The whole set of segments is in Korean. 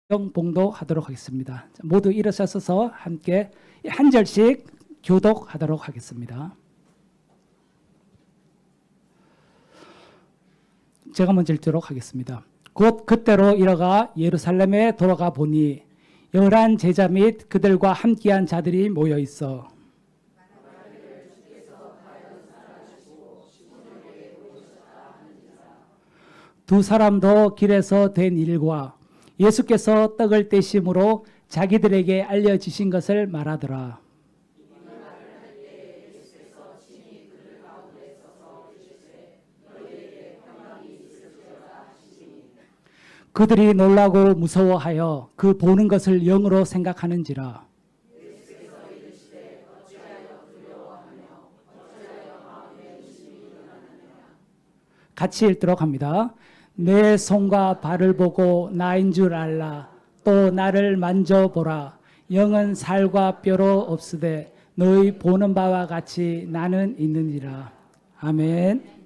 봉독하도록 하겠습니다. 모두 일어서서 함께 한 절씩 교독하도록 하겠습니다. 제가 먼저 읽도록 하겠습니다. 곧 그때로 일어가 예루살렘에 돌아가 보니 열한 제자 및 그들과 함께한 자들이 모여 있어 두 사람도 길에서 된 일과 예수께서 떡을 떼심으로 자기들에게 알려지신 것을 말하더라. 그들이 놀라고 무서워하여 그 보는 것을 영으로 생각하는지라. 같이 읽도록 합니다. 내 손과 발을 보고 나인 줄 알라. 또 나를 만져보라. 영은 살과 뼈로 없으되 너희 보는 바와 같이 나는 있느니라. 아멘.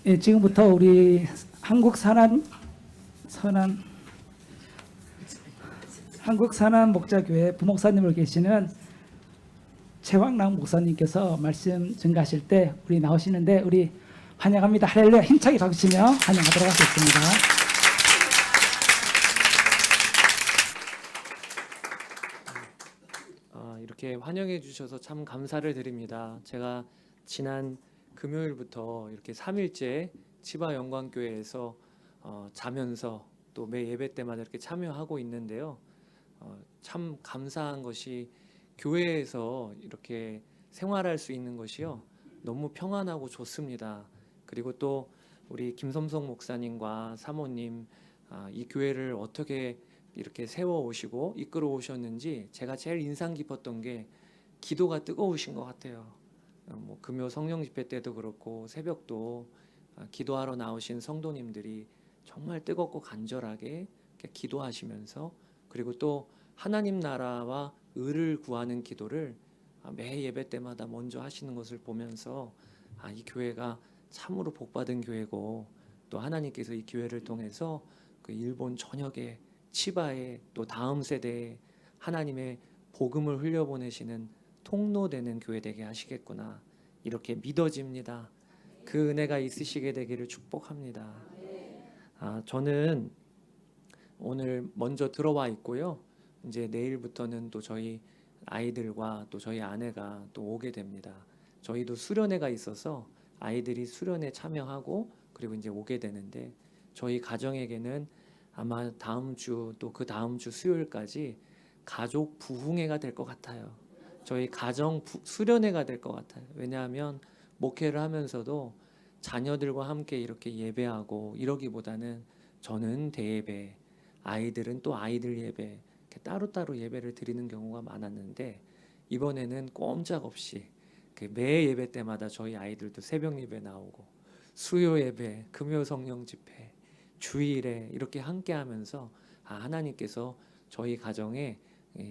예, 지금부터 우리 한국 선한 목자교회 부목사님을 계시는 최왕락 목사님께서 말씀 증가하실 때 우리 나오시는데 우리 환영합니다. 할렐루야 힘차게 박수치며 환영하도록 하겠습니다. 이렇게 환영해 주셔서 참 감사를 드립니다. 제가 지난 금요일부터 이렇게 3일째 치바 영광교회에서 자면서 또 매 예배 때마다 이렇게 참여하고 있는데요. 참 감사한 것이 교회에서 이렇게 생활할 수 있는 것이요. 너무 평안하고 좋습니다. 그리고 또 우리 김섬성 목사님과 사모님 이 교회를 어떻게 이렇게 세워 오시고 이끌어 오셨는지 제가 제일 인상 깊었던 게 기도가 뜨거우신 것 같아요. 뭐 금요 성령 집회 때도 그렇고 새벽도 기도하러 나오신 성도님들이 정말 뜨겁고 간절하게 이렇게 기도하시면서 그리고 또 하나님 나라와 의를 구하는 기도를 매 예배 때마다 먼저 하시는 것을 보면서 이 교회가 참으로 복받은 교회고 또 하나님께서 이 교회를 통해서 그 일본 전역에 치바에 또 다음 세대에 하나님의 복음을 흘려보내시는 통로되는 교회 되게 하시겠구나 이렇게 믿어집니다. 그 은혜가 있으시게 되기를 축복합니다. 저는 오늘 먼저 들어와 있고요. 이제 내일부터는 또 저희 아이들과 또 저희 아내가 또 오게 됩니다. 저희도 수련회가 있어서 아이들이 수련회 참여하고 그리고 이제 오게 되는데 저희 가정에게는 아마 다음 주 또 그 다음 주 수요일까지 가족 부흥회가 될 것 같아요. 저희 가정 수련회가 될 것 같아요. 왜냐하면 목회를 하면서도 자녀들과 함께 이렇게 예배하고 이러기보다는 저는 대예배, 아이들은 또 아이들 예배 이렇게 따로따로 예배를 드리는 경우가 많았는데 이번에는 꼼짝없이 매 예배 때마다 저희 아이들도 새벽 예배 나오고 수요 예배, 금요 성령 집회 주일에 이렇게 함께하면서 하나님께서 저희 가정에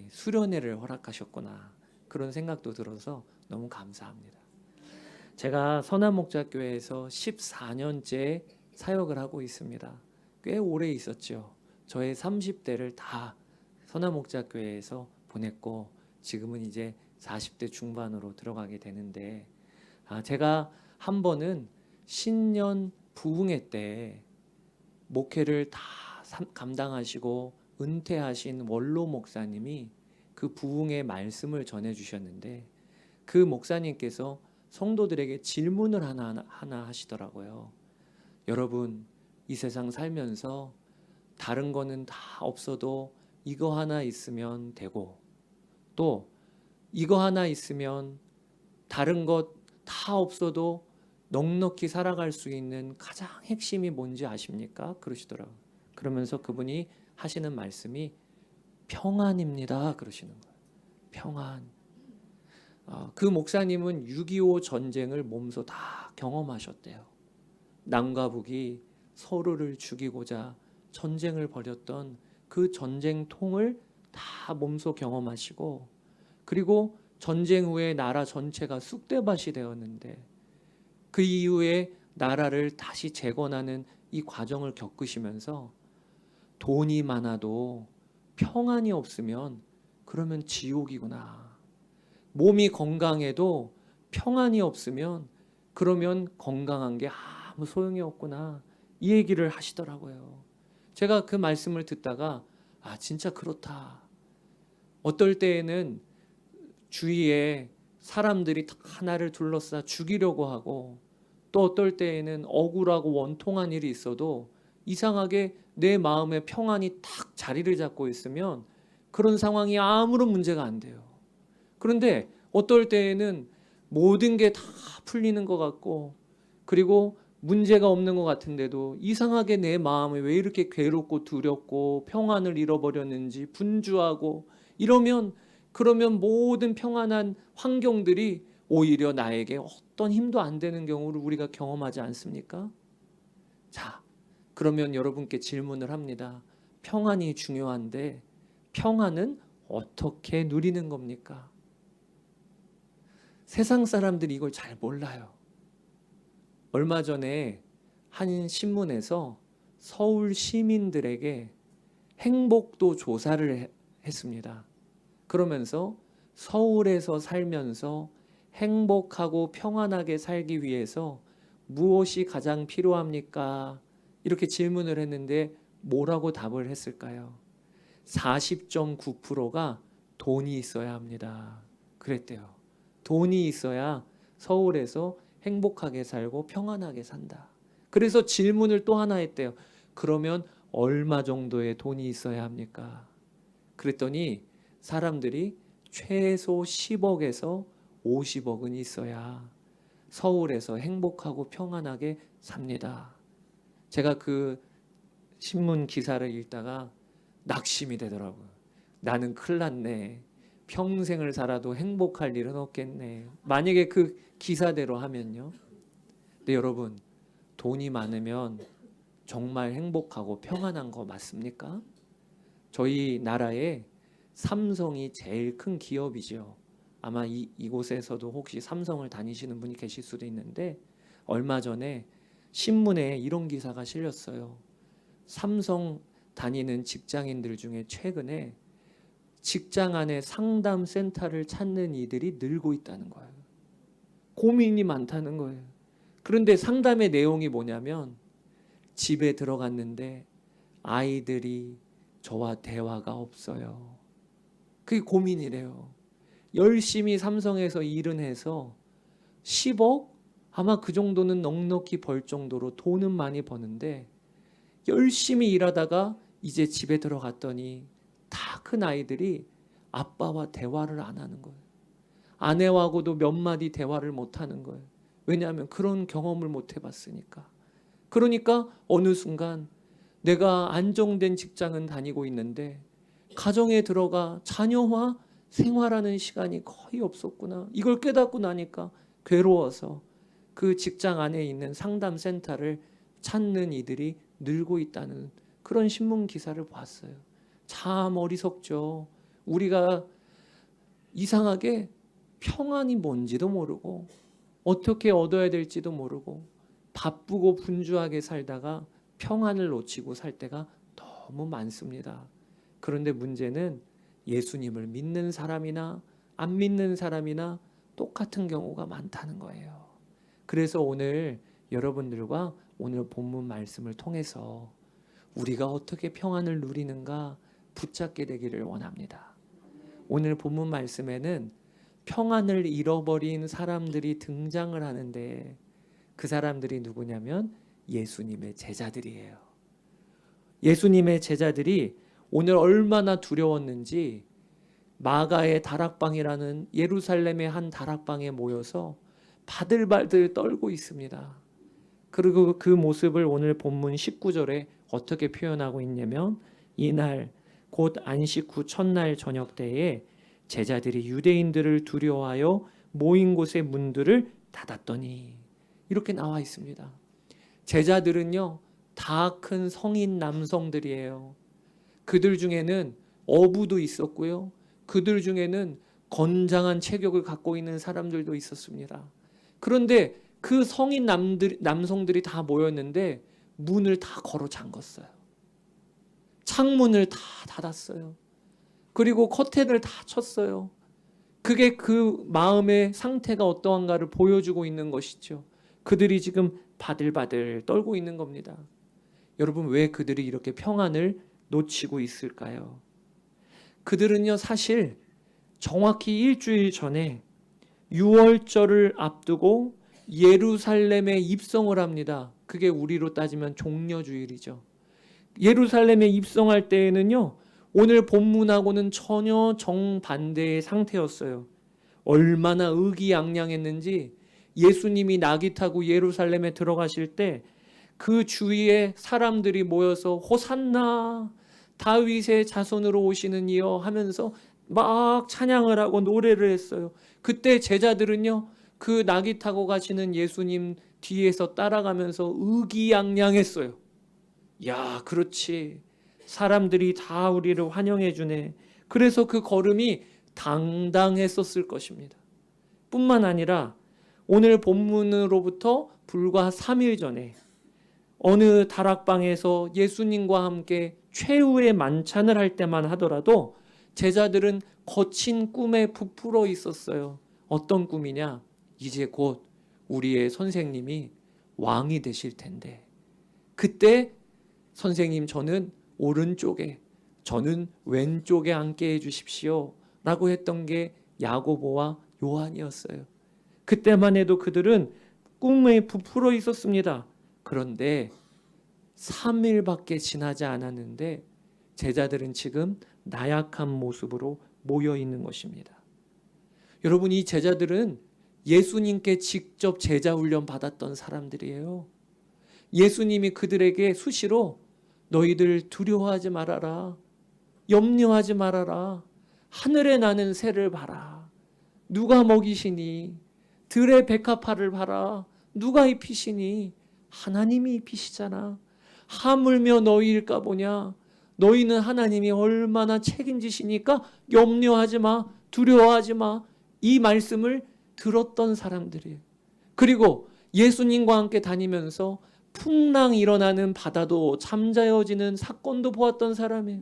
수련회를 허락하셨구나 그런 생각도 들어서 너무 감사합니다. 제가 선한목자교회에서 14년째 사역을 하고 있습니다. 꽤 오래 있었죠. 저의 30대를 다 선한목자교회에서 보냈고 지금은 이제 40대 중반으로 들어가게 되는데 제가 한 번은 신년 부흥회 때 목회를 다 감당하시고 은퇴하신 원로 목사님이 그 부흥의 말씀을 전해 주셨는데 그 목사님께서 성도들에게 질문을 하나 하시더라고요. 여러분 이 세상 살면서 다른 거는 다 없어도 이거 하나 있으면 되고 또 이거 하나 있으면 다른 것 다 없어도 넉넉히 살아갈 수 있는 가장 핵심이 뭔지 아십니까? 그러시더라고요. 그러면서 그분이 하시는 말씀이 평안입니다. 그러시는 거예요. 평안. 그 목사님은 6.25 전쟁을 몸소 다 경험하셨대요. 남과 북이 서로를 죽이고자 전쟁을 벌였던 그 전쟁통을 다 몸소 경험하시고 그리고 전쟁 후에 나라 전체가 쑥대밭이 되었는데 그 이후에 나라를 다시 재건하는 이 과정을 겪으시면서 돈이 많아도 평안이 없으면 그러면 지옥이구나. 몸이 건강해도 평안이 없으면 그러면 건강한 게 아무 소용이 없구나. 이 얘기를 하시더라고요. 제가 그 말씀을 듣다가 진짜 그렇다. 어떨 때에는 주위에 사람들이 다 나를 둘러싸 죽이려고 하고 또 어떨 때에는 억울하고 원통한 일이 있어도 이상하게 내 마음에 평안이 탁 자리를 잡고 있으면 그런 상황이 아무런 문제가 안 돼요. 그런데 어떨 때에는 모든 게 다 풀리는 것 같고 그리고 문제가 없는 것 같은데도 이상하게 내 마음에 왜 이렇게 괴롭고 두렵고 평안을 잃어버렸는지 분주하고 그러면 모든 평안한 환경들이 오히려 나에게 어떤 힘도 안 되는 경우를 우리가 경험하지 않습니까? 자, 그러면 여러분께 질문을 합니다. 평안이 중요한데 평안은 어떻게 누리는 겁니까? 세상 사람들이 이걸 잘 몰라요. 얼마 전에 한 신문에서 서울 시민들에게 행복도 조사를 했습니다. 그러면서 서울에서 살면서 행복하고 평안하게 살기 위해서 무엇이 가장 필요합니까? 이렇게 질문을 했는데 뭐라고 답을 했을까요? 40.9%가 돈이 있어야 합니다. 그랬대요. 돈이 있어야 서울에서 행복하게 살고 평안하게 산다. 그래서 질문을 또 하나 했대요. 그러면 얼마 정도의 돈이 있어야 합니까? 그랬더니 사람들이 최소 10억에서 50억은 있어야 서울에서 행복하고 평안하게 삽니다. 제가 그 신문 기사를 읽다가 낙심이 되더라고요. 나는 큰일 났네. 평생을 살아도 행복할 일은 없겠네. 만약에 그 기사대로 하면요. 근데 여러분, 돈이 많으면 정말 행복하고 평안한 거 맞습니까? 저희 나라에 삼성이 제일 큰 기업이죠. 아마 이곳에서도 혹시 삼성을 다니시는 분이 계실 수도 있는데 얼마 전에 신문에 이런 기사가 실렸어요. 삼성 다니는 직장인들 중에 최근에 직장 안에 상담 센터를 찾는 이들이 늘고 있다는 거예요. 고민이 많다는 거예요. 그런데 상담의 내용이 뭐냐면 집에 들어갔는데 아이들이 저와 대화가 없어요. 그게 고민이래요. 열심히 삼성에서 일은 해서 10억? 아마 그 정도는 넉넉히 벌 정도로 돈은 많이 버는데 열심히 일하다가 이제 집에 들어갔더니 다 큰 아이들이 아빠와 대화를 안 하는 거예요. 아내하고도 몇 마디 대화를 못 하는 거예요. 왜냐하면 그런 경험을 못 해봤으니까. 그러니까 어느 순간 내가 안정된 직장은 다니고 있는데 가정에 들어가 자녀와 생활하는 시간이 거의 없었구나. 이걸 깨닫고 나니까 괴로워서 그 직장 안에 있는 상담센터를 찾는 이들이 늘고 있다는 그런 신문 기사를 봤어요. 참 어리석죠. 우리가 이상하게 평안이 뭔지도 모르고 어떻게 얻어야 될지도 모르고 바쁘고 분주하게 살다가 평안을 놓치고 살 때가 너무 많습니다. 그런데 문제는 예수님을 믿는 사람이나 안 믿는 사람이나 똑같은 경우가 많다는 거예요. 그래서 오늘 여러분들과 오늘 본문 말씀을 통해서 우리가 어떻게 평안을 누리는가 붙잡게 되기를 원합니다. 오늘 본문 말씀에는 평안을 잃어버린 사람들이 등장을 하는데 그 사람들이 누구냐면 예수님의 제자들이에요. 예수님의 제자들이 오늘 얼마나 두려웠는지 마가의 다락방이라는 예루살렘의 한 다락방에 모여서 바들바들 떨고 있습니다. 그리고 그 모습을 오늘 본문 19절에 어떻게 표현하고 있냐면 이날 곧 안식 후 첫날 저녁 때에 제자들이 유대인들을 두려워하여 모인 곳의 문들을 닫았더니 이렇게 나와 있습니다. 제자들은요 다 큰 성인 남성들이에요. 그들 중에는 어부도 있었고요. 그들 중에는 건장한 체격을 갖고 있는 사람들도 있었습니다. 그런데 그 성인 남성들이 다 모였는데 문을 다 걸어 잠궜어요. 창문을 다 닫았어요. 그리고 커튼을 다 쳤어요. 그게 그 마음의 상태가 어떠한가를 보여주고 있는 것이죠. 그들이 지금 바들바들 떨고 있는 겁니다. 여러분, 왜 그들이 이렇게 평안을 놓치고 있을까요? 그들은요 사실 정확히 일주일 전에 유월절을 앞두고 예루살렘에 입성을 합니다. 그게 우리로 따지면 종려주일이죠. 예루살렘에 입성할 때에는요 오늘 본문하고는 전혀 정반대의 상태였어요. 얼마나 의기양양했는지 예수님이 나귀 타고 예루살렘에 들어가실 때 그 주위에 사람들이 모여서 호산나 다윗의 자손으로 오시는 이여 하면서 막 찬양을 하고 노래를 했어요. 그때 제자들은요 그 나귀 타고 가시는 예수님 뒤에서 따라가면서 의기양양했어요. 야, 그렇지. 사람들이 다 우리를 환영해 주네. 그래서 그 걸음이 당당했었을 것입니다. 뿐만 아니라 오늘 본문으로부터 불과 3일 전에 어느 다락방에서 예수님과 함께 최후의 만찬을 할 때만 하더라도 제자들은 거친 꿈에 부풀어 있었어요. 어떤 꿈이냐? 이제 곧 우리의 선생님이 왕이 되실 텐데, 그때 선생님 저는 오른쪽에, 저는 왼쪽에 앉게 해주십시오 라고 했던 게 야고보와 요한이었어요. 그때만 해도 그들은 꿈에 부풀어 있었습니다. 그런데 3일밖에 지나지 않았는데 제자들은 지금 나약한 모습으로 모여 있는 것입니다. 여러분, 이 제자들은 예수님께 직접 제자 훈련 받았던 사람들이에요. 예수님이 그들에게 수시로 너희들 두려워하지 말아라, 염려하지 말아라, 하늘에 나는 새를 봐라, 누가 먹이시니, 들의 백합화를 봐라, 누가 입히시니, 하나님이 입히시잖아. 하물며 너희일까 보냐, 너희는 하나님이 얼마나 책임지시니까 염려하지 마, 두려워하지 마. 이 말씀을 들었던 사람들이에요. 그리고 예수님과 함께 다니면서 풍랑이 일어나는 바다도 잠자여지는 사건도 보았던 사람이에요.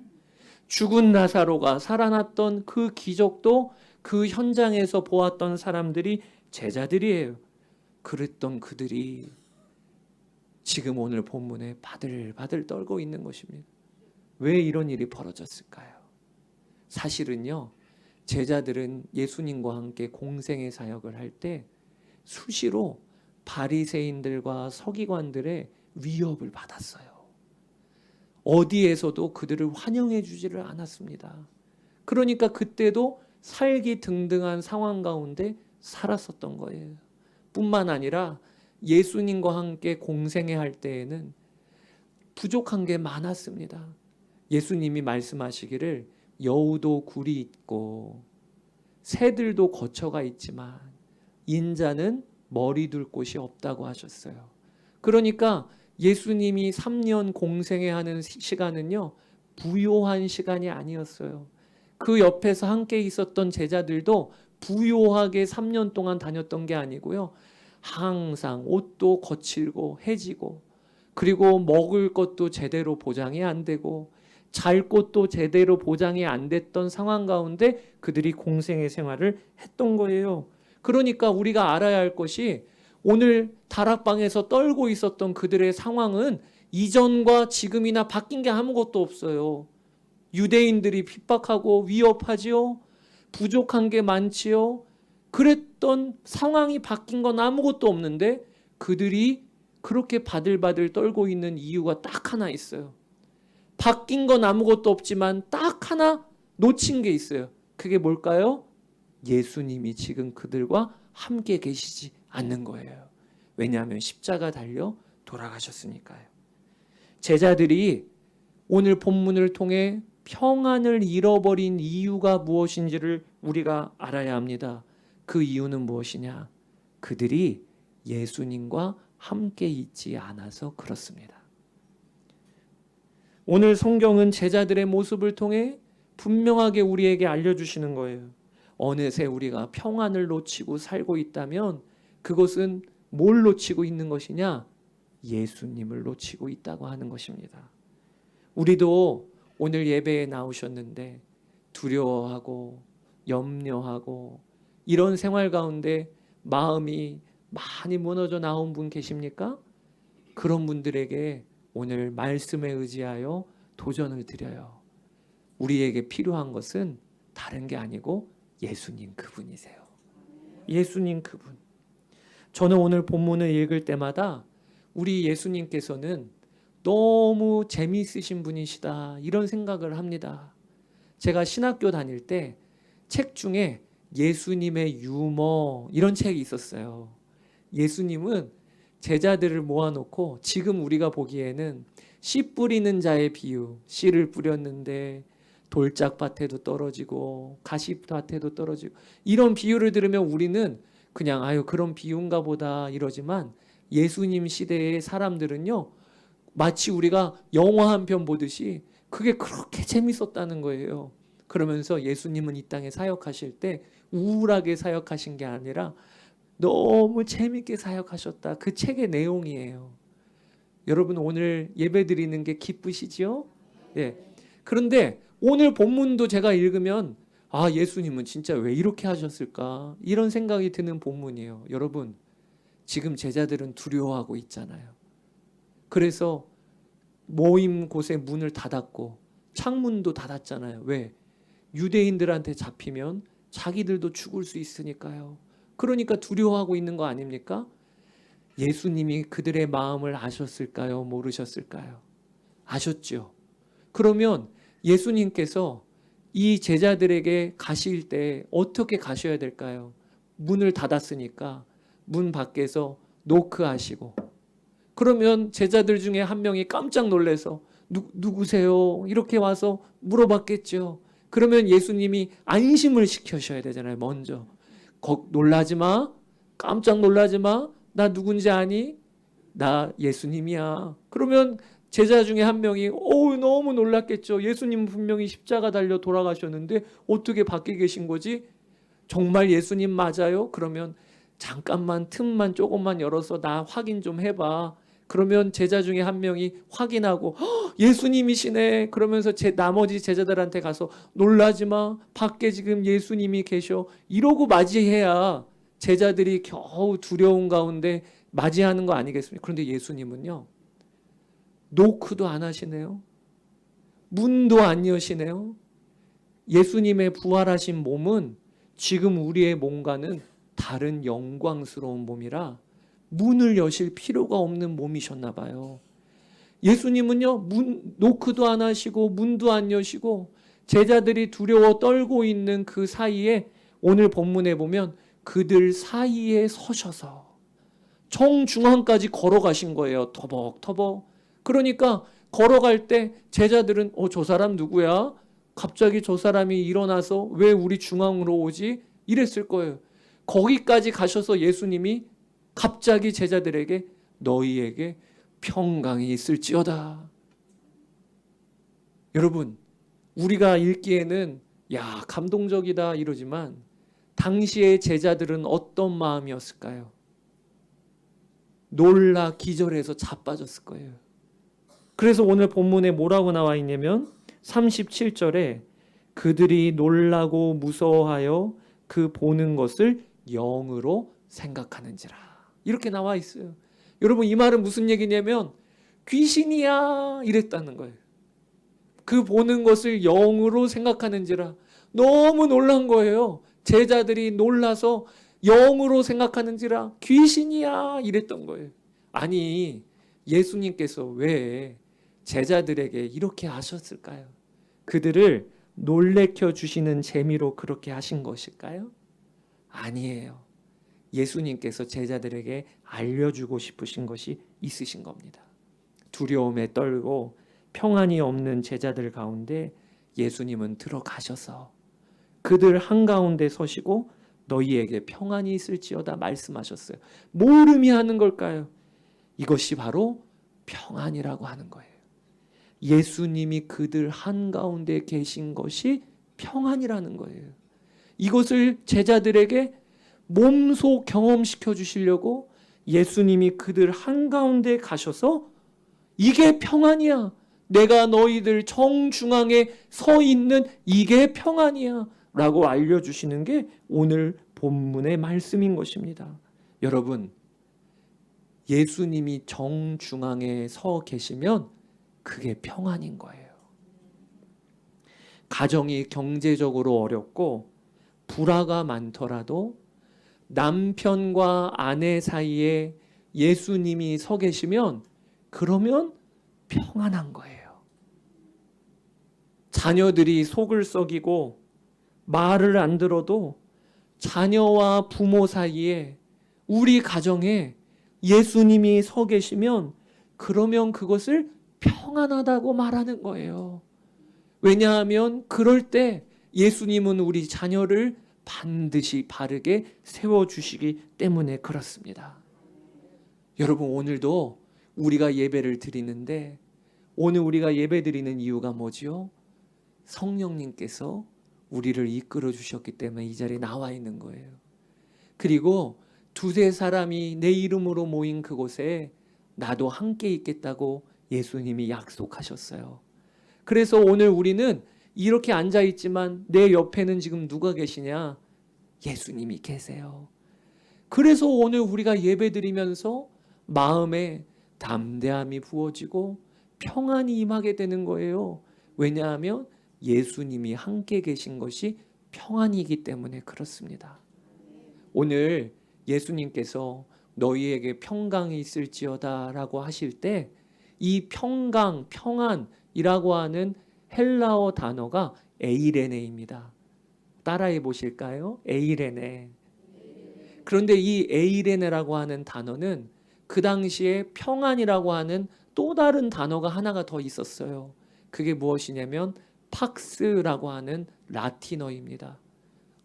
죽은 나사로가 살아났던 그 기적도 그 현장에서 보았던 사람들이 제자들이에요. 그랬던 그들이 지금 오늘 본문에 바들바들 떨고 있는 것입니다. 왜 이런 일이 벌어졌을까요? 사실은요, 제자들은 예수님과 함께 공생의 사역을 할 때 수시로 바리새인들과 서기관들의 위협을 받았어요. 어디에서도 그들을 환영해 주지를 않았습니다. 그러니까 그때도 살기 등등한 상황 가운데 살았었던 거예요. 뿐만 아니라 예수님과 함께 공생회 할 때에는 부족한 게 많았습니다. 예수님이 말씀하시기를 여우도 굴이 있고 새들도 거처가 있지만 인자는 머리 둘 곳이 없다고 하셨어요. 그러니까 예수님이 3년 공생회 하는 시간은요, 부요한 시간이 아니었어요. 그 옆에서 함께 있었던 제자들도 부요하게 3년 동안 다녔던 게 아니고요, 항상 옷도 거칠고 해지고, 그리고 먹을 것도 제대로 보장이 안 되고 잘 곳도 제대로 보장이 안 됐던 상황 가운데 그들이 공생의 생활을 했던 거예요. 그러니까 우리가 알아야 할 것이, 오늘 다락방에서 떨고 있었던 그들의 상황은 이전과 지금이나 바뀐 게 아무것도 없어요. 유대인들이 핍박하고 위협하지요. 부족한 게 많지요. 그랬던 상황이 바뀐 건 아무것도 없는데 그들이 그렇게 바들바들 떨고 있는 이유가 딱 하나 있어요. 바뀐 건 아무것도 없지만 딱 하나 놓친 게 있어요. 그게 뭘까요? 예수님이 지금 그들과 함께 계시지 않는 거예요. 왜냐하면 십자가 달려 돌아가셨으니까요. 제자들이 오늘 본문을 통해 평안을 잃어버린 이유가 무엇인지를 우리가 알아야 합니다. 그 이유는 무엇이냐? 그들이 예수님과 함께 있지 않아서 그렇습니다. 오늘 성경은 제자들의 모습을 통해 분명하게 우리에게 알려주시는 거예요. 어느새 우리가 평안을 놓치고 살고 있다면 그것은 뭘 놓치고 있는 것이냐? 예수님을 놓치고 있다고 하는 것입니다. 우리도 오늘 예배에 나오셨는데 두려워하고 염려하고 이런 생활 가운데 마음이 많이 무너져 나온 분 계십니까? 그런 분들에게 오늘 말씀에 의지하여 도전을 드려요. 우리에게 필요한 것은 다른 게 아니고 예수님 그분이세요. 예수님 그분. 저는 오늘 본문을 읽을 때마다 우리 예수님께서는 너무 재미있으신 분이시다 이런 생각을 합니다. 제가 신학교 다닐 때 책 중에 예수님의 유머 이런 책이 있었어요. 예수님은 제자들을 모아놓고 지금 우리가 보기에는 씨 뿌리는 자의 비유, 씨를 뿌렸는데 돌짝밭에도 떨어지고 가시밭에도 떨어지고 이런 비유를 들으면 우리는 그냥 아유 그런 비유인가 보다 이러지만 예수님 시대의 사람들은요 마치 우리가 영화 한 편 보듯이 그게 그렇게 재밌었다는 거예요. 그러면서 예수님은 이 땅에 사역하실 때 우울하게 사역하신 게 아니라 너무 재밌게 사역하셨다. 그 책의 내용이에요. 여러분 오늘 예배 드리는 게 기쁘시지요? 예. 그런데 오늘 본문도 제가 읽으면 아, 예수님은 진짜 왜 이렇게 하셨을까? 이런 생각이 드는 본문이에요. 여러분, 지금 제자들은 두려워하고 있잖아요. 그래서 모임 곳에 문을 닫았고 창문도 닫았잖아요. 왜? 유대인들한테 잡히면 자기들도 죽을 수 있으니까요. 그러니까 두려워하고 있는 거 아닙니까? 예수님이 그들의 마음을 아셨을까요? 모르셨을까요? 아셨죠. 그러면 예수님께서 이 제자들에게 가실 때 어떻게 가셔야 될까요? 문을 닫았으니까 문 밖에서 노크하시고, 그러면 제자들 중에 한 명이 깜짝 놀라서 누구세요? 이렇게 와서 물어봤겠죠. 그러면 예수님이 안심을 시켜셔야 되잖아요. 먼저 놀라지 마, 깜짝 놀라지 마, 나 누군지 아니? 나 예수님이야. 그러면 제자 중에 한 명이 너무 놀랐겠죠. 예수님 분명히 십자가 달려 돌아가셨는데 어떻게 밖에 계신 거지? 정말 예수님 맞아요? 그러면 잠깐만 틈만 조금만 열어서 나 확인 좀 해봐. 그러면 제자 중에 한 명이 확인하고 예수님이시네. 그러면서 나머지 제자들한테 가서 놀라지 마, 밖에 지금 예수님이 계셔. 이러고 맞이해야 제자들이 겨우 두려운 가운데 맞이하는 거 아니겠습니까? 그런데 예수님은요, 노크도 안 하시네요. 문도 안 여시네요. 예수님의 부활하신 몸은 지금 우리의 몸과는 다른 영광스러운 몸이라 문을 여실 필요가 없는 몸이셨나 봐요. 예수님은요, 노크도 안 하시고 문도 안 여시고 제자들이 두려워 떨고 있는 그 사이에 오늘 본문에 보면 그들 사이에 서셔서 정중앙까지 걸어가신 거예요. 터벅터벅. 그러니까 걸어갈 때 제자들은 저 사람 누구야? 갑자기 저 사람이 일어나서 왜 우리 중앙으로 오지? 이랬을 거예요. 거기까지 가셔서 예수님이 갑자기 제자들에게 너희에게 평강이 있을지어다. 여러분, 우리가 읽기에는 야, 감동적이다 이러지만 당시의 제자들은 어떤 마음이었을까요? 놀라 기절해서 자빠졌을 거예요. 그래서 오늘 본문에 뭐라고 나와 있냐면 37절에 그들이 놀라고 무서워하여 그 보는 것을 영으로 생각하는지라, 이렇게 나와 있어요. 여러분, 이 말은 무슨 얘기냐면 귀신이야 이랬다는 거예요. 그 보는 것을 영으로 생각하는지라. 너무 놀란 거예요. 제자들이 놀라서 영으로 생각하는지라 귀신이야 이랬던 거예요. 아니, 예수님께서 왜 제자들에게 이렇게 하셨을까요? 그들을 놀래켜 주시는 재미로 그렇게 하신 것일까요? 아니에요. 예수님께서 제자들에게 알려주고 싶으신 것이 있으신 겁니다. 두려움에 떨고 평안이 없는 제자들 가운데 예수님은 들어가셔서 그들 한가운데 서시고 너희에게 평안이 있을지어다 말씀하셨어요. 뭘 의미하는 걸까요? 이것이 바로 평안이라고 하는 거예요. 예수님이 그들 한가운데 계신 것이 평안이라는 거예요. 이것을 제자들에게 몸소 경험시켜 주시려고 예수님이 그들 한가운데 가셔서 이게 평안이야. 내가 너희들 정중앙에 서 있는 이게 평안이야 라고 알려주시는 게 오늘 본문의 말씀인 것입니다. 여러분, 예수님이 정중앙에 서 계시면 그게 평안인 거예요. 가정이 경제적으로 어렵고 불화가 많더라도 남편과 아내 사이에 예수님이 서 계시면 그러면 평안한 거예요. 자녀들이 속을 썩이고 말을 안 들어도 자녀와 부모 사이에 우리 가정에 예수님이 서 계시면 그러면 그것을 평안하다고 말하는 거예요. 왜냐하면 그럴 때 예수님은 우리 자녀를 반드시 바르게 세워주시기 때문에 그렇습니다. 여러분, 오늘도 우리가 예배를 드리는데 오늘 우리가 예배 드리는 이유가 뭐지요? 성령님께서 우리를 이끌어 주셨기 때문에 이 자리에 나와 있는 거예요. 그리고 두세 사람이 내 이름으로 모인 그곳에 나도 함께 있겠다고 예수님이 약속하셨어요. 그래서 오늘 우리는 이렇게 앉아 있지만 내 옆에는 지금 누가 계시냐? 예수님이 계세요. 그래서 오늘 우리가 예배드리면서 마음에 담대함이 부어지고 평안이 임하게 되는 거예요. 왜냐하면 예수님이 함께 계신 것이 평안이기 때문에 그렇습니다. 오늘 예수님께서 너희에게 평강이 있을지어다 라고 하실 때 이 평강, 평안이라고 하는 헬라어 단어가 에이레네입니다. 따라해 보실까요? 에이레네. 그런데 이 에이레네라고 하는 단어는 그 당시에 평안이라고 하는 또 다른 단어가 하나가 더 있었어요. 그게 무엇이냐면 팍스라고 하는 라틴어입니다.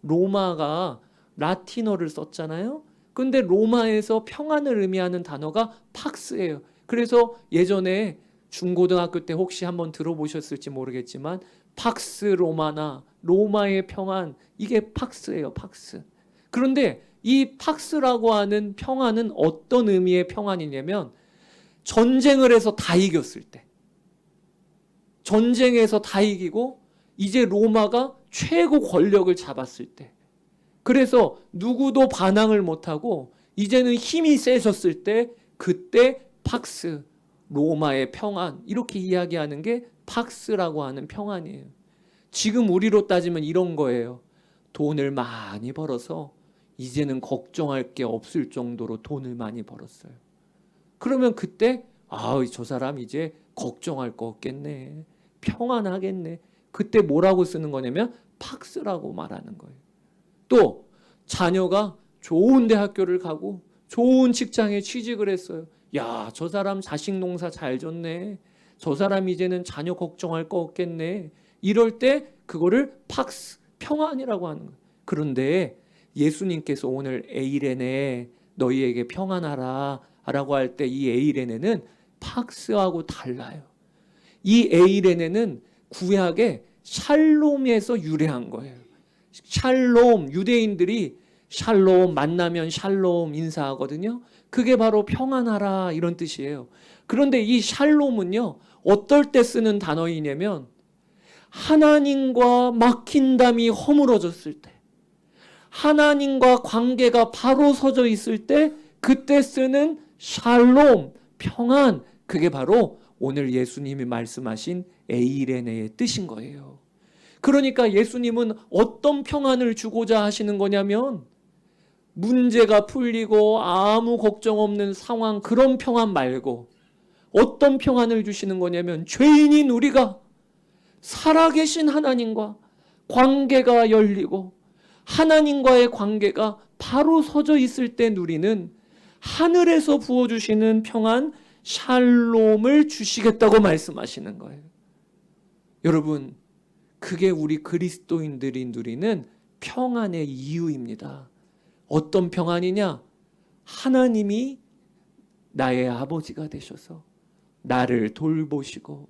로마가 라틴어를 썼잖아요. 근데 로마에서 평안을 의미하는 단어가 팍스예요. 그래서 예전에 중고등학교 때 혹시 한번 들어보셨을지 모르겠지만 팍스 로마나 로마의 평안, 이게 팍스예요. 팍스. 그런데 이 팍스라고 하는 평안은 어떤 의미의 평안이냐면 전쟁을 해서 다 이겼을 때, 전쟁에서 다 이기고 이제 로마가 최고 권력을 잡았을 때, 그래서 누구도 반항을 못하고 이제는 힘이 세졌을 때, 그때 팍스, 로마의 평안, 이렇게 이야기하는 게 팍스라고 하는 평안이에요. 지금 우리로 따지면 이런 거예요. 돈을 많이 벌어서 이제는 걱정할 게 없을 정도로 돈을 많이 벌었어요. 그러면 그때 저 사람 이제 걱정할 거 없겠네, 평안하겠네. 그때 뭐라고 쓰는 거냐면 팍스라고 말하는 거예요. 또 자녀가 좋은 대학교를 가고 좋은 직장에 취직을 했어요. 야, 저 사람 자식 농사 잘 졌네. 저 사람 이제는 자녀 걱정할 거 없겠네. 이럴 때 그거를 팍스, 평안이라고 하는 거예요. 그런데 예수님께서 오늘 에이레네, 너희에게 평안하라 라고 할 때 이 에이레네는 팍스하고 달라요. 이 에이레네는 구약의 샬롬에서 유래한 거예요. 샬롬, 유대인들이 샬롬, 만나면 샬롬 인사하거든요. 그게 바로 평안하라 이런 뜻이에요. 그런데 이 샬롬은요, 어떨 때 쓰는 단어이냐면 하나님과 막힌 담이 허물어졌을 때, 하나님과 관계가 바로 서져 있을 때 그때 쓰는 샬롬, 평안, 그게 바로 오늘 예수님이 말씀하신 에이레네의 뜻인 거예요. 그러니까 예수님은 어떤 평안을 주고자 하시는 거냐면 문제가 풀리고 아무 걱정 없는 상황, 그런 평안 말고 어떤 평안을 주시는 거냐면 죄인인 우리가 살아계신 하나님과 관계가 열리고 하나님과의 관계가 바로 서져 있을 때 누리는 하늘에서 부어주시는 평안, 샬롬을 주시겠다고 말씀하시는 거예요. 여러분, 그게 우리 그리스도인들이 누리는 평안의 이유입니다. 어떤 평안이냐? 하나님이 나의 아버지가 되셔서 나를 돌보시고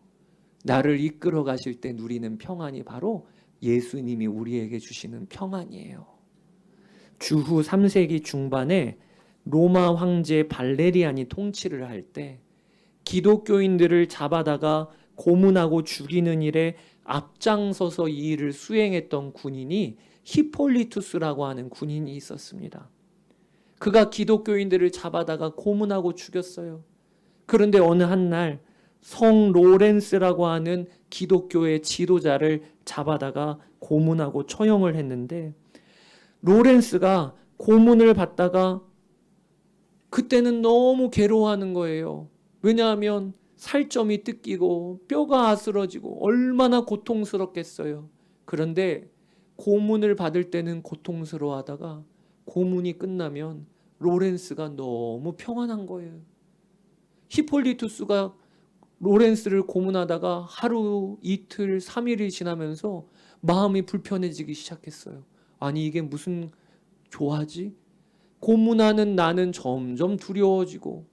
나를 이끌어 가실 때 누리는 평안이 바로 예수님이 우리에게 주시는 평안이에요. 주후 3세기 중반에 로마 황제 발레리안이 통치를 할 때 기독교인들을 잡아다가 고문하고 죽이는 일에 앞장서서 이 일을 수행했던 군인이 히폴리투스라고 하는 군인이 있었습니다. 그가 기독교인들을 잡아다가 고문하고 죽였어요. 그런데 어느 한날 성 로렌스라고 하는 기독교의 지도자를 잡아다가 고문하고 처형을 했는데, 로렌스가 고문을 받다가 그때는 너무 괴로워하는 거예요. 왜냐하면 살점이 뜯기고 뼈가 아스러지고 얼마나 고통스럽겠어요. 그런데 고문을 받을 때는 고통스러워하다가 고문이 끝나면 로렌스가 너무 평안한 거예요. 히폴리투스가 로렌스를 고문하다가 하루, 이틀, 3일이 지나면서 마음이 불편해지기 시작했어요. 아니, 이게 무슨 조화지? 고문하는 나는 점점 두려워지고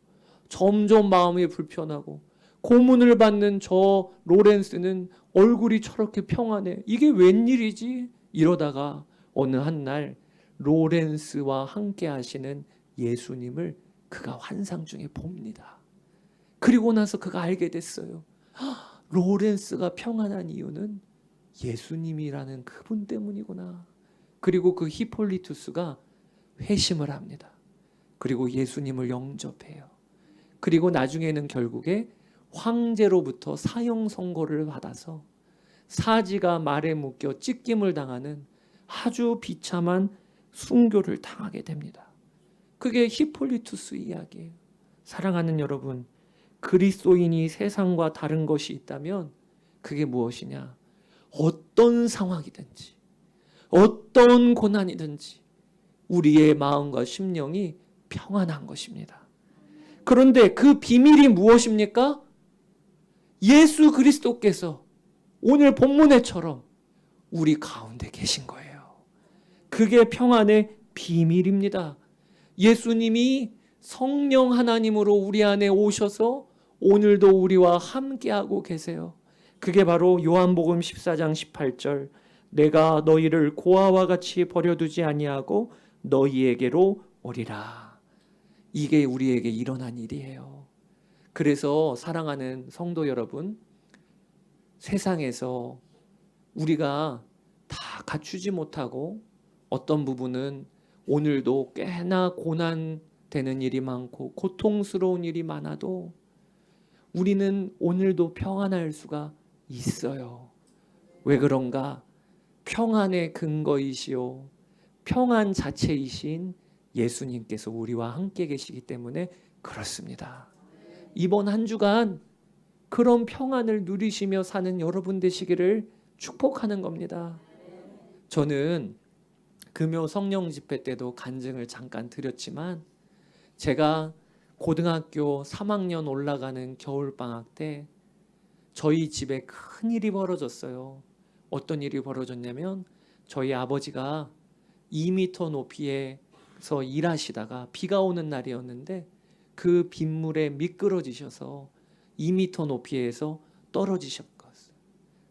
점점 마음이 불편하고, 고문을 받는 저 로렌스는 얼굴이 저렇게 평안해. 이게 웬일이지? 이러다가 어느 한날 로렌스와 함께 하시는 예수님을 그가 환상 중에 봅니다. 그리고 나서 그가 알게 됐어요. 로렌스가 평안한 이유는 예수님이라는 그분 때문이구나. 그리고 그 히폴리투스가 회심을 합니다. 그리고 예수님을 영접해요. 그리고 나중에는 결국에 황제로부터 사형 선고를 받아서 사지가 말에 묶여 찢김을 당하는 아주 비참한 순교를 당하게 됩니다. 그게 히폴리투스 이야기예요. 사랑하는 여러분, 그리스도인이 세상과 다른 것이 있다면 그게 무엇이냐? 어떤 상황이든지 어떤 고난이든지 우리의 마음과 심령이 평안한 것입니다. 그런데 그 비밀이 무엇입니까? 예수 그리스도께서 오늘 본문에처럼 우리 가운데 계신 거예요. 그게 평안의 비밀입니다. 예수님이 성령 하나님으로 우리 안에 오셔서 오늘도 우리와 함께하고 계세요. 그게 바로 요한복음 14장 18절, 내가 너희를 고아와 같이 버려두지 아니하고 너희에게로 오리라. 이게 우리에게 일어난 일이에요. 그래서 사랑하는 성도 여러분, 세상에서 우리가 다 갖추지 못하고 어떤 부분은 오늘도 꽤나 고난되는 일이 많고 고통스러운 일이 많아도 우리는 오늘도 평안할 수가 있어요. 왜 그런가? 평안의 근거이시오 평안 자체이신 예수님께서 우리와 함께 계시기 때문에 그렇습니다. 이번 한 주간 그런 평안을 누리시며 사는 여러분 되시기를 축복하는 겁니다. 저는 금요 성령 집회 때도 간증을 잠깐 드렸지만 제가 고등학교 3학년 올라가는 겨울방학 때 저희 집에 큰 일이 벌어졌어요. 어떤 일이 벌어졌냐면 저희 아버지가 2m 높이에서 일하시다가 비가 오는 날이었는데 그 빗물에 미끄러지셔서 2m 높이에서 떨어지셨어요.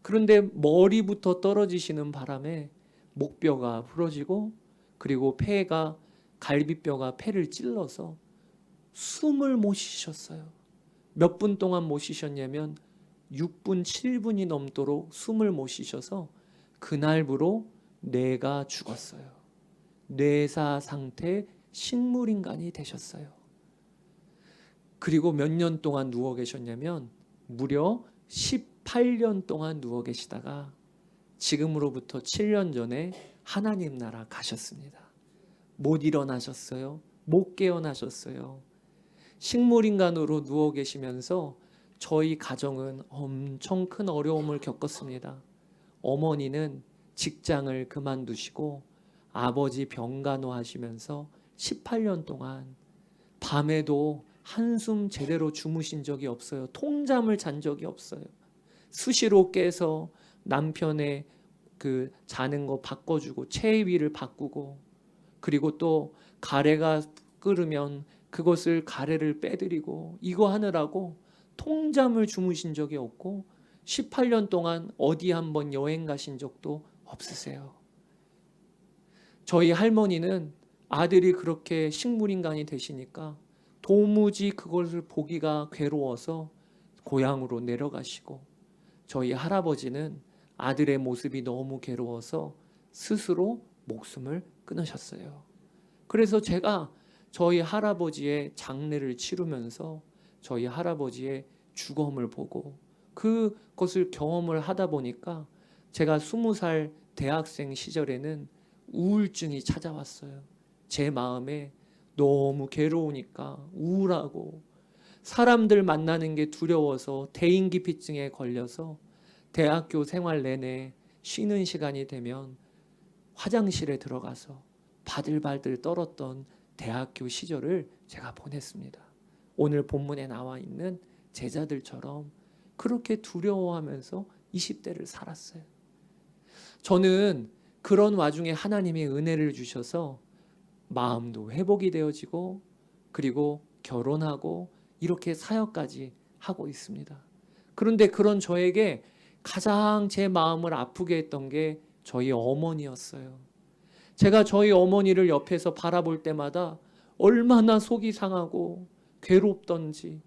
그런데 머리부터 떨어지시는 바람에 목뼈가 부러지고 그리고 폐가 갈비뼈가 폐를 찔러서 숨을 못 쉬셨어요. 몇 분 동안 못 쉬셨냐면 6분, 7분이 넘도록 숨을 못 쉬셔서 그날부로 뇌가 죽었어요. 뇌사 상태 식물인간이 되셨어요. 그리고 몇 년 동안 누워 계셨냐면 무려 18년 동안 누워 계시다가 지금으로부터 7년 전에 하나님 나라 가셨습니다. 못 일어나셨어요. 못 깨어나셨어요. 식물인간으로 누워 계시면서 저희 가정은 엄청 큰 어려움을 겪었습니다. 어머니는 직장을 그만두시고 아버지 병간호 하시면서 18년 동안 밤에도 한숨 제대로 주무신 적이 없어요. 통잠을 잔 적이 없어요. 수시로 깨서 남편의 그 자는 거 바꿔주고 체위를 바꾸고 그리고 또 가래가 끓으면 그것을 가래를 빼드리고 이거 하느라고 통잠을 주무신 적이 없고 18년 동안 어디 한번 여행 가신 적도 없으세요. 저희 할머니는 아들이 그렇게 식물인간이 되시니까 도무지 그것을 보기가 괴로워서 고향으로 내려가시고 저희 할아버지는 아들의 모습이 너무 괴로워서 스스로 목숨을 끊으셨어요. 그래서 제가 저희 할아버지의 장례를 치르면서 저희 할아버지의 죽음을 보고 그것을 경험을 하다 보니까 제가 20살 대학생 시절에는 우울증이 찾아왔어요. 제 마음에 너무 괴로우니까 우울하고 사람들 만나는 게 두려워서 대인기피증에 걸려서 대학교 생활 내내 쉬는 시간이 되면 화장실에 들어가서 바들바들 떨었던 대학교 시절을 제가 보냈습니다. 오늘 본문에 나와 있는 제자들처럼 그렇게 두려워하면서 20대를 살았어요. 저는 그런 와중에 하나님의 은혜를 주셔서 마음도 회복이 되어지고 그리고 결혼하고 이렇게 사역까지 하고 있습니다. 그런데 그런 저에게 가장 제 마음을 아프게 했던 게 저희 어머니였어요. 제가 저희 어머니를 옆에서 바라볼 때마다 얼마나 속이 상하고 괴롭던지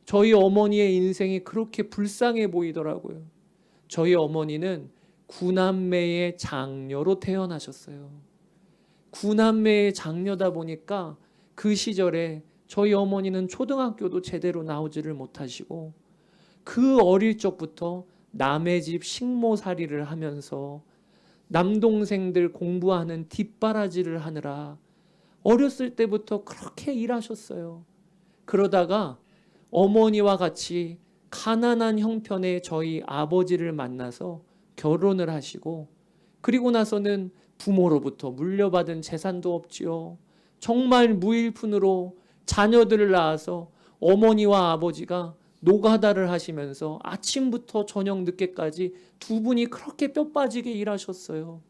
저희 어머니의 인생이 그렇게 불쌍해 보이더라고요. 저희 어머니는 구남매의 장녀로 태어나셨어요. 구남매의 장녀다 보니까 그 시절에 저희 어머니는 초등학교도 제대로 나오지를 못하시고 그 어릴 적부터 남의 집 식모살이를 하면서 남동생들 공부하는 뒷바라지를 하느라 어렸을 때부터 그렇게 일하셨어요. 그러다가 어머니와 같이 가난한 형편의 저희 아버지를 만나서 결혼을 하시고 그리고 나서는 부모로부터 물려받은 재산도 없지요. 정말 무일푼으로 자녀들을 낳아서 어머니와 아버지가 노가다를 하시면서 아침부터 저녁 늦게까지 두 분이 그렇게 뼈 빠지게 일하셨어요.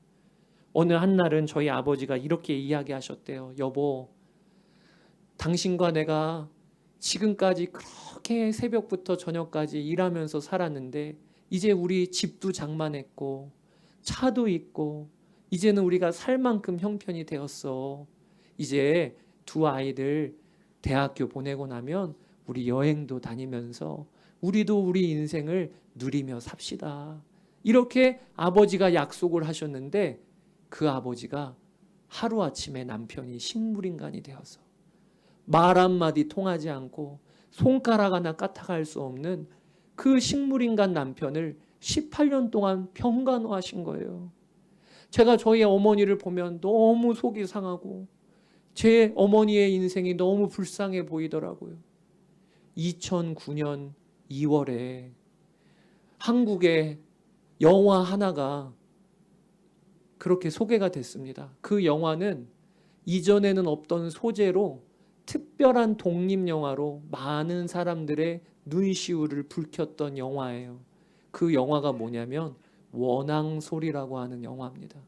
어느 한날은 저희 아버지가 이렇게 이야기하셨대요. 여보, 당신과 내가 지금까지 그렇게 새벽부터 저녁까지 일하면서 살았는데 이제 우리 집도 장만했고 차도 있고 이제는 우리가 살 만큼 형편이 되었어. 이제 두 아이들 대학교 보내고 나면 우리 여행도 다니면서 우리도 우리 인생을 누리며 삽시다. 이렇게 아버지가 약속을 하셨는데 그 아버지가 하루아침에 남편이 식물인간이 되어서 말 한마디 통하지 않고 손가락 하나 까딱할 수 없는 그 식물인간 남편을 18년 동안 병간호하신 거예요. 제가 저희 어머니를 보면 너무 속이 상하고 제 어머니의 인생이 너무 불쌍해 보이더라고요. 2009년 2월에 한국의 영화 하나가 그렇게 소개가 됐습니다. 그 영화는 이전에는 없던 소재로 특별한 독립영화로 많은 사람들의 눈시울을 붉혔던 영화예요. 그 영화가 뭐냐면 원앙소리라고 하는 영화입니다.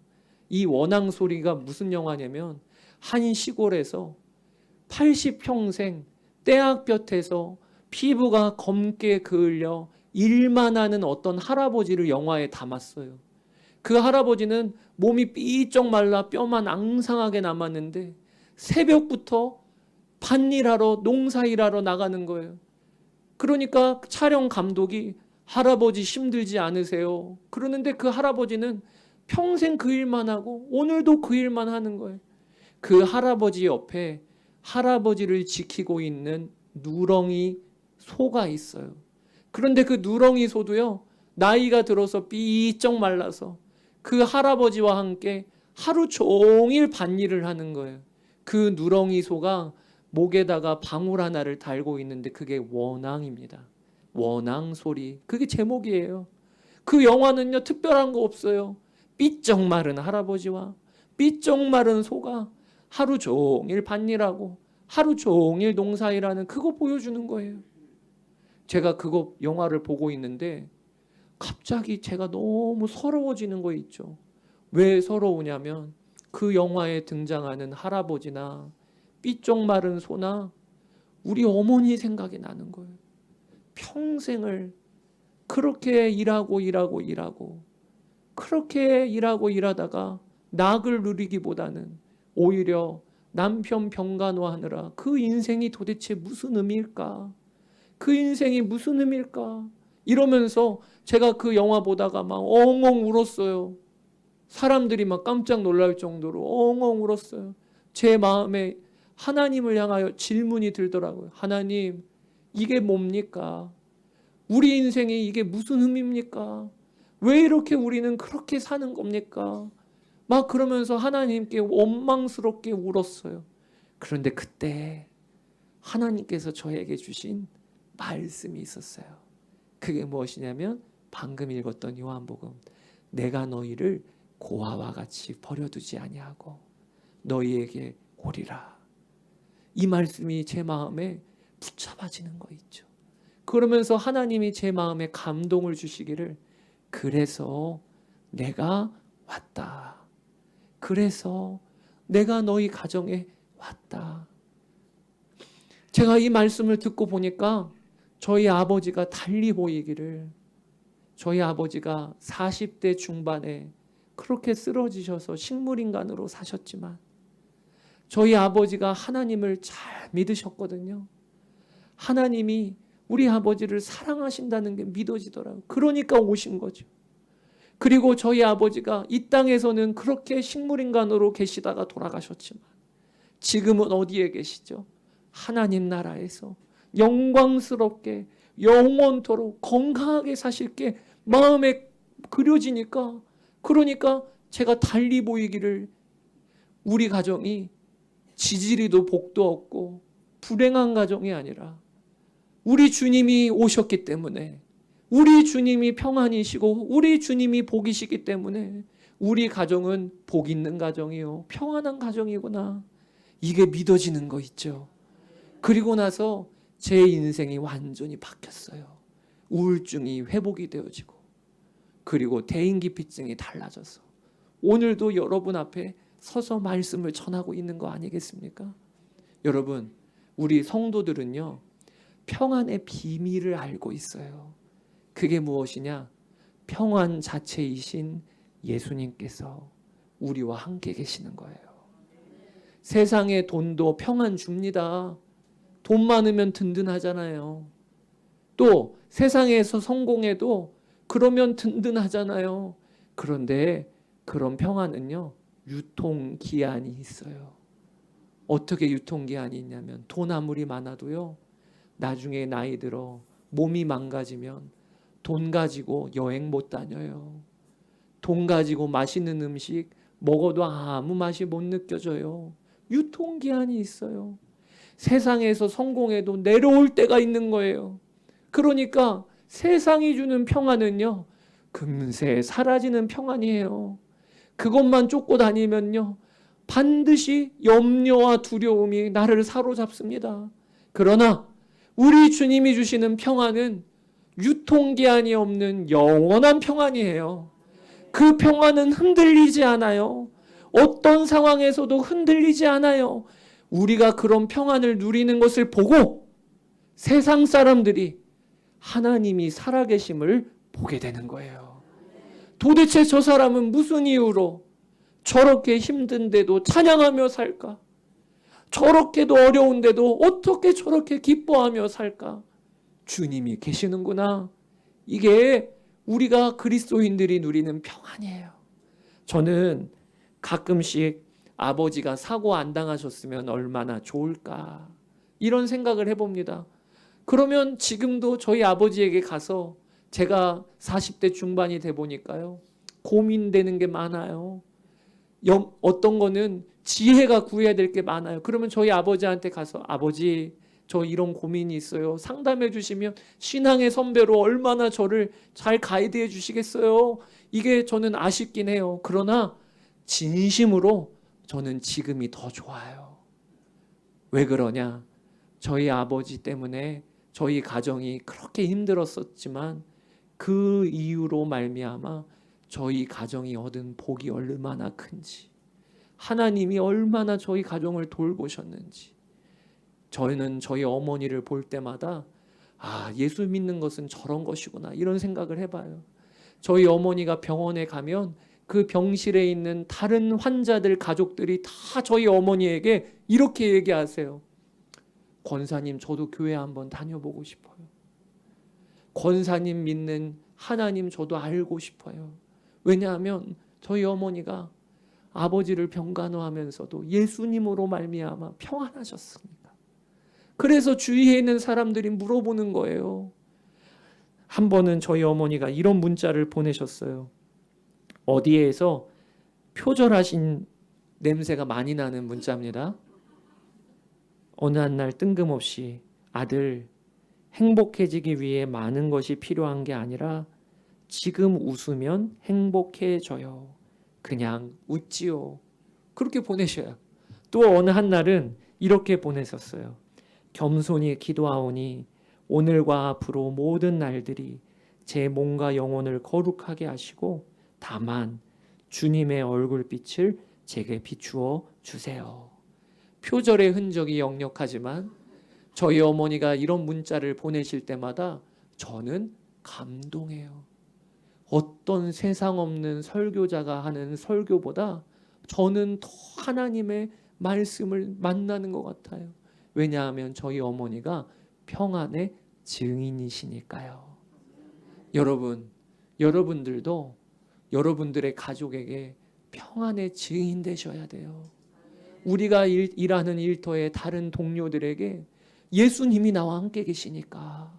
이 원앙소리가 무슨 영화냐면 한 시골에서 80평생 떼학볕에서 피부가 검게 그을려 일만 하는 어떤 할아버지를 영화에 담았어요. 그 할아버지는 몸이 삐쩍 말라 뼈만 앙상하게 남았는데 새벽부터 밭일하러 농사일하러 나가는 거예요. 그러니까 촬영 감독이 할아버지 힘들지 않으세요? 그러는데 그 할아버지는 평생 그 일만 하고 오늘도 그 일만 하는 거예요. 그 할아버지 옆에 할아버지를 지키고 있는 누렁이 소가 있어요. 그런데 그 누렁이 소도요, 나이가 들어서 삐쩍 말라서 그 할아버지와 함께 하루 종일 밭일을 하는 거예요. 그 누렁이 소가 목에다가 방울 하나를 달고 있는데 그게 원앙입니다. 원앙 소리. 그게 제목이에요. 그 영화는요, 특별한 거 없어요. 삐쩍 마른 할아버지와 삐쩍 마른 소가 하루 종일 밭일하고 하루 종일 농사일하는 그거 보여주는 거예요. 제가 그거 영화를 보고 있는데 갑자기 제가 너무 서러워지는 거 있죠. 왜 서러우냐면 그 영화에 등장하는 할아버지나 삐쩍 마른 소나 우리 어머니 생각이 나는 거예요. 평생을 그렇게 일하고 그렇게 일하다가 낙을 누리기보다는 오히려 남편 병간호하느라 그 인생이 도대체 무슨 의미일까? 그 인생이 무슨 의미일까? 이러면서 제가 그 영화 보다가 막 엉엉 울었어요. 사람들이 막 깜짝 놀랄 정도로 엉엉 울었어요. 제 마음에 하나님을 향하여 질문이 들더라고요. 하나님, 이게 뭡니까? 우리 인생이 이게 무슨 의미입니까? 왜 이렇게 우리는 그렇게 사는 겁니까? 막 그러면서 하나님께 원망스럽게 울었어요. 그런데 그때 하나님께서 저에게 주신 말씀이 있었어요. 그게 무엇이냐면 방금 읽었던 요한복음, 내가 너희를 고아와 같이 버려두지 아니하고 너희에게 오리라. 이 말씀이 제 마음에 붙잡아지는 거 있죠. 그러면서 하나님이 제 마음에 감동을 주시기를, 그래서 내가 왔다. 그래서 내가 너희 가정에 왔다. 제가 이 말씀을 듣고 보니까 저희 아버지가 달리 보이기를, 저희 아버지가 40대 중반에 그렇게 쓰러지셔서 식물인간으로 사셨지만 저희 아버지가 하나님을 잘 믿으셨거든요. 하나님이 우리 아버지를 사랑하신다는 게 믿어지더라고요. 그러니까 오신 거죠. 그리고 저희 아버지가 이 땅에서는 그렇게 식물인간으로 계시다가 돌아가셨지만 지금은 어디에 계시죠? 하나님 나라에서 영광스럽게 영원토록 건강하게 사실 게 마음에 그려지니까, 그러니까 제가 달리 보이기를, 우리 가정이 지지리도 복도 없고 불행한 가정이 아니라 우리 주님이 오셨기 때문에, 우리 주님이 평안이시고 우리 주님이 복이시기 때문에 우리 가정은 복 있는 가정이요, 평안한 가정이구나, 이게 믿어지는 거 있죠. 그리고 나서 제 인생이 완전히 바뀌었어요. 우울증이 회복이 되어지고, 그리고 대인기피증이 달라져서 오늘도 여러분 앞에 서서 말씀을 전하고 있는 거 아니겠습니까? 여러분, 우리 성도들은요, 평안의 비밀을 알고 있어요. 그게 무엇이냐? 평안 자체이신 예수님께서 우리와 함께 계시는 거예요. 세상의 돈도 평안 줍니다. 돈 많으면 든든하잖아요. 또 세상에서 성공해도 그러면 든든하잖아요. 그런데 그런 평안은요, 유통기한이 있어요. 어떻게 유통기한이 있냐면, 돈 아무리 많아도요, 나중에 나이 들어 몸이 망가지면 돈 가지고 여행 못 다녀요. 돈 가지고 맛있는 음식 먹어도 아무 맛이 못 느껴져요. 유통기한이 있어요. 세상에서 성공해도 내려올 때가 있는 거예요. 그러니까 세상이 주는 평안은요, 금세 사라지는 평안이에요. 그것만 쫓고 다니면요, 반드시 염려와 두려움이 나를 사로잡습니다. 그러나 우리 주님이 주시는 평안은 유통기한이 없는 영원한 평안이에요. 그 평안은 흔들리지 않아요. 어떤 상황에서도 흔들리지 않아요. 우리가 그런 평안을 누리는 것을 보고 세상 사람들이 하나님이 살아계심을 보게 되는 거예요. 도대체 저 사람은 무슨 이유로 저렇게 힘든데도 찬양하며 살까? 저렇게도 어려운데도 어떻게 저렇게 기뻐하며 살까? 주님이 계시는구나. 이게 우리가 그리스도인들이 누리는 평안이에요. 저는 가끔씩 아버지가 사고 안 당하셨으면 얼마나 좋을까, 이런 생각을 해봅니다. 그러면 지금도 저희 아버지에게 가서, 제가 40대 중반이 돼 보니까요, 고민되는 게 많아요. 어떤 거는 지혜가 구해야 될 게 많아요. 그러면 저희 아버지한테 가서, 아버지, 저 이런 고민이 있어요. 상담해 주시면 신앙의 선배로 얼마나 저를 잘 가이드해 주시겠어요. 이게 저는 아쉽긴 해요. 그러나 진심으로 저는 지금이 더 좋아요. 왜 그러냐? 저희 아버지 때문에 저희 가정이 그렇게 힘들었었지만 그 이유로 말미암아 저희 가정이 얻은 복이 얼마나 큰지, 하나님이 얼마나 저희 가정을 돌보셨는지, 저희는 저희 어머니를 볼 때마다 예수 믿는 것은 저런 것이구나, 이런 생각을 해봐요. 저희 어머니가 병원에 가면 그 병실에 있는 다른 환자들 가족들이 다 저희 어머니에게 이렇게 얘기하세요. 권사님, 저도 교회 한번 다녀보고 싶어요. 권사님 믿는 하나님 저도 알고 싶어요. 왜냐하면 저희 어머니가 아버지를 병간호하면서도 예수님으로 말미암아 평안하셨습니다. 그래서 주위에 있는 사람들이 물어보는 거예요. 한 번은 저희 어머니가 이런 문자를 보내셨어요. 어디에서 표절하신 냄새가 많이 나는 문자입니다. 어느 한 날 뜬금없이, 아들, 행복해지기 위해 많은 것이 필요한 게 아니라 지금 웃으면 행복해져요. 그냥 웃지요. 그렇게 보내셔요. 또 어느 한 날은 이렇게 보내셨어요. 겸손히 기도하오니 오늘과 앞으로 모든 날들이 제 몸과 영혼을 거룩하게 하시고 다만 주님의 얼굴빛을 제게 비추어 주세요. 표절의 흔적이 역력하지만 저희 어머니가 이런 문자를 보내실 때마다 저는 감동해요. 어떤 세상 없는 설교자가 하는 설교보다 저는 더 하나님의 말씀을 만나는 것 같아요. 왜냐하면 저희 어머니가 평안의 증인이시니까요. 여러분들도 여러분들의 가족에게 평안의 증인 되셔야 돼요. 우리가 일하는 일터의 다른 동료들에게 예수님이 나와 함께 계시니까,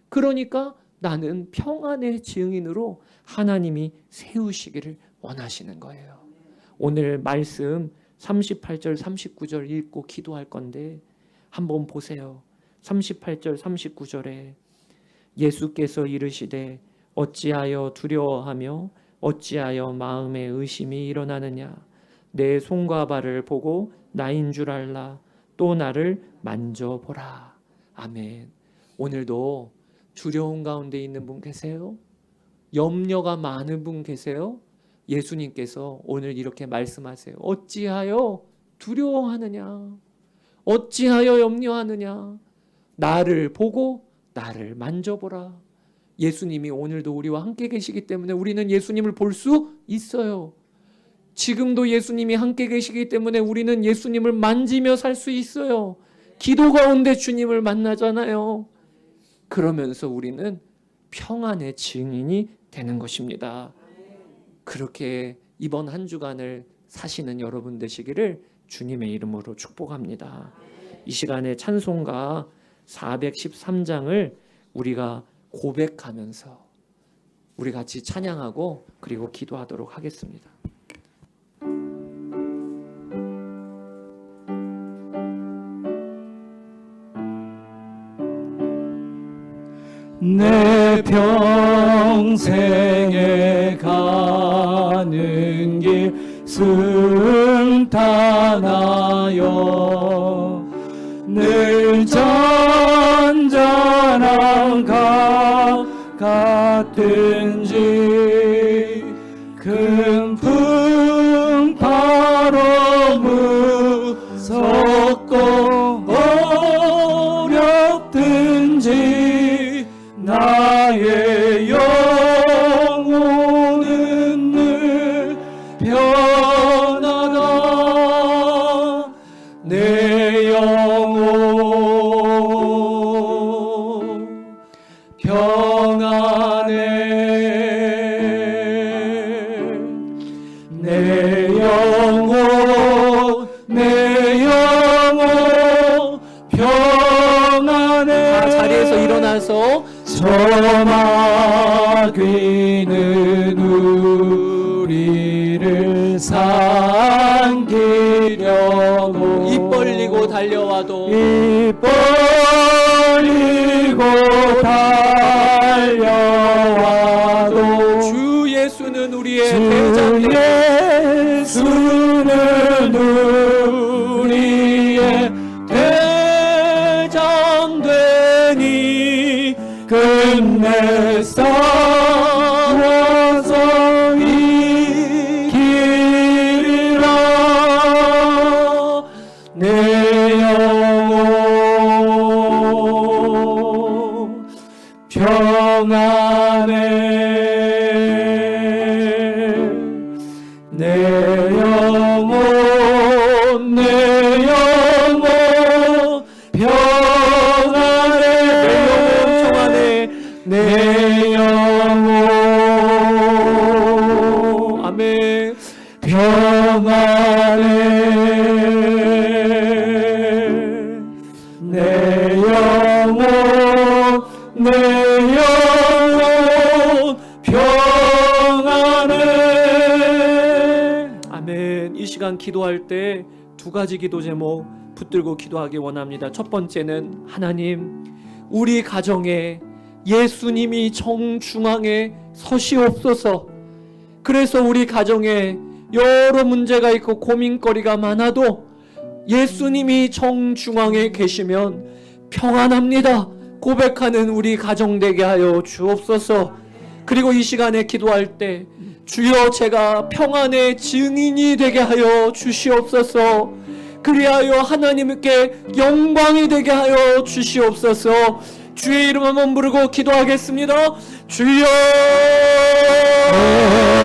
그러니까 나는 평안의 증인으로 하나님이 세우시기를 원하시는 거예요. 오늘 말씀 38절 39절 읽고 기도할 건데 한번 보세요. 38절 39절에 예수께서 이르시되 어찌하여 두려워하며 어찌하여 마음에 의심이 일어나느냐. 내 손과 발을 보고 나인 줄 알라. 또 나를 만져보라. 아멘. 오늘도 두려움 가운데 있는 분 계세요? 염려가 많은 분 계세요? 예수님께서 오늘 이렇게 말씀하세요. 어찌하여 두려워하느냐? 어찌하여 염려하느냐? 나를 보고 나를 만져보라. 예수님이 오늘도 우리와 함께 계시기 때문에 우리는 예수님을 볼 수 있어요. 지금도 예수님이 함께 계시기 때문에 우리는 예수님을 만지며 살 수 있어요. 기도 가운데 주님을 만나잖아요. 그러면서 우리는 평안의 증인이 되는 것입니다. 그렇게 이번 한 주간을 사시는 여러분 되시기를 주님의 이름으로 축복합니다. 이 시간에 찬송가 413장을 우리가 고백하면서 우리 같이 찬양하고 그리고 기도하도록 하겠습니다. 내 평생에 가는 길 승탄하여 늘 잔잔한 강 같은지 큰 풍파로 무섭고 어렵든지 나의 영혼은 늘 편하다. 내 영혼 평안해. 내 영혼 평안해. 다 자리에서 일어나서 저마귀는 우리를 삼키려고 입 벌리고 달려와도 입 벌리고 달려와도 주 예수는 우리의 주 대장되니 예수는 우리의 대장되니 끝내 싸워서 이기리라. 내 영혼 평안해. 내 영혼 평안해. 내 영혼 아멘. 평안해. 내 영혼 평안해. 아멘. 이 시간 기도할 때 두 가지 기도 제목 붙들고 기도하기 원합니다. 첫 번째는 하나님, 우리 가정에 예수님이 정중앙에 서시옵소서. 그래서 우리 가정에 여러 문제가 있고 고민거리가 많아도 예수님이 정중앙에 계시면 평안합니다 고백하는 우리 가정 되게 하여 주옵소서. 그리고 이 시간에 기도할 때 주여 제가 평안의 증인이 되게 하여 주시옵소서. 그리하여 하나님께 영광이 되게 하여 주시옵소서. 주의 이름 한번 부르고 기도하겠습니다. 주여